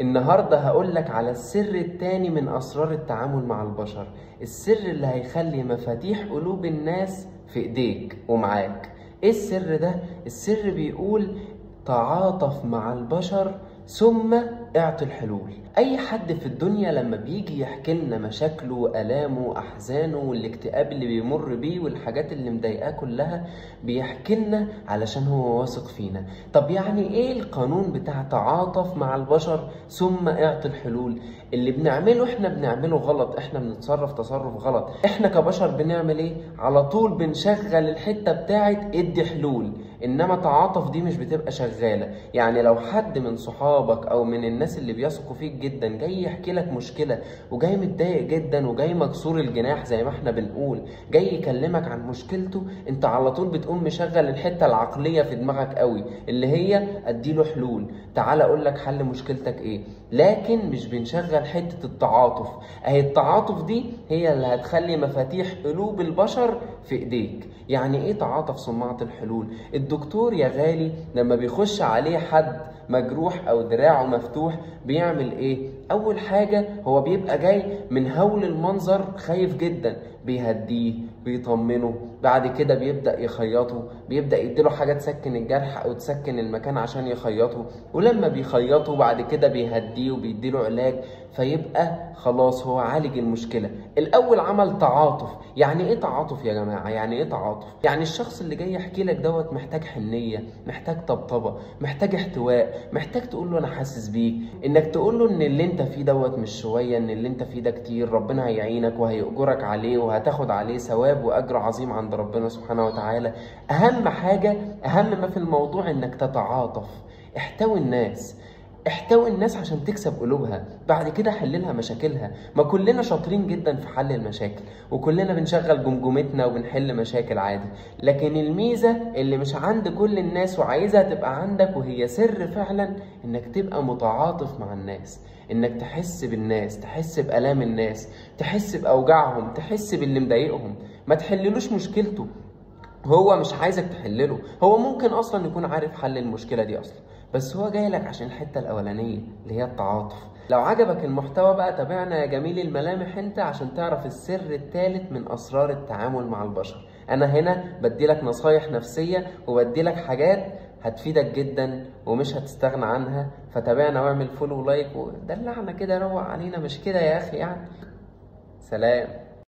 النهاردة هقولك على السر التاني من أسرار التعامل مع البشر، السر اللي هيخلي مفاتيح قلوب الناس في إيديك ومعاك. إيه السر ده؟ السر بيقول تعاطف مع البشر ثم اعطي الحلول. اي حد في الدنيا لما بيجي يحكي لنا مشاكله والامه احزانه والاكتئاب اللي بيمر بيه والحاجات اللي مضايقاه كلها بيحكي لنا علشان هو واثق فينا. طب يعني ايه القانون بتاع تعاطف مع البشر ثم اعطي الحلول؟ اللي بنعمله احنا بنعمله غلط، احنا بنتصرف تصرف غلط. احنا كبشر بنعمل ايه؟ على طول بنشغل الحتة بتاعت ادي حلول، انما تعاطف دي مش بتبقى شغالة. يعني لو حد من صحابك او من الناس اللي بيثقوا فيك جدا جاي يحكي لك مشكلة وجاي متضايق جدا وجاي مكسور الجناح زي ما احنا بنقول، جاي يكلمك عن مشكلته، انت على طول بتقوم مشغل الحتة العقلية في دماغك قوي اللي هي اديله حلول، تعال اقول لك حل مشكلتك ايه. لكن مش بنشغل حتة التعاطف. اهي التعاطف دي هي اللي هتخلي مفاتيح قلوب البشر في ايديك. يعني ايه تعاطف ثم اعطي الحلول؟ الدكتور يا غالي لما بيخش عليه حد مجروح او دراعه مفتوح بيعمل ايه؟ اول حاجة هو بيبقى جاي من هول المنظر خايف جدا، بيهديه بيطمنه، بعد كده بيبدأ يخيطه، بيبدأ يديله حاجة تسكن الجرح او تسكن المكان عشان يخيطه، ولما بيخيطه بعد كده بيهديه وبيديله علاج، فيبقى خلاص هو عالج المشكلة. الاول عمل تعاطف. يعني ايه تعاطف يا جماعة؟ يعني ايه تعاطف؟ يعني الشخص اللي جاي يحكي لك دوت محتاج حنية، محتاج طبطبة، محتاج احتواء، محتاج تقول له انا حاسس بيك، انك تقول له ان اللي انت فيه دوت مش شوية، ان اللي انت فيه ده كتير، ربنا هيعينك وهيأجرك عليه وهتاخد عليه ثواب واجر عظيم عند ربنا سبحانه وتعالى. اهم حاجة، اهم ما في الموضوع انك تتعاطف. احتوي الناس، احتوي الناس عشان تكسب قلوبها، بعد كده حللها مشاكلها. ما كلنا شاطرين جدا في حل المشاكل وكلنا بنشغل جمجمتنا وبنحل مشاكل عادي، لكن الميزة اللي مش عند كل الناس وعايزها تبقى عندك وهي سر فعلا، انك تبقى متعاطف مع الناس، انك تحس بالناس، تحس بآلام الناس، تحس بأوجاعهم، تحس باللي مضايقهم. ما تحللوش مشكلته، هو مش عايزك تحلله، هو ممكن اصلا يكون عارف حل المشكلة دي اصلا، بس هو جاي لك عشان الحتة الاولانية اللي هي التعاطف. لو عجبك المحتوى بقى تابعنا يا جميل الملامح انت عشان تعرف السر الثالث من اسرار التعامل مع البشر. انا هنا بديلك نصايح نفسية وبديلك حاجات هتفيدك جدا ومش هتستغنى عنها، فتابعنا واعمل فولو ولايك ودلعنا كده، روق علينا، مش كده يا اخي يعني. سلام.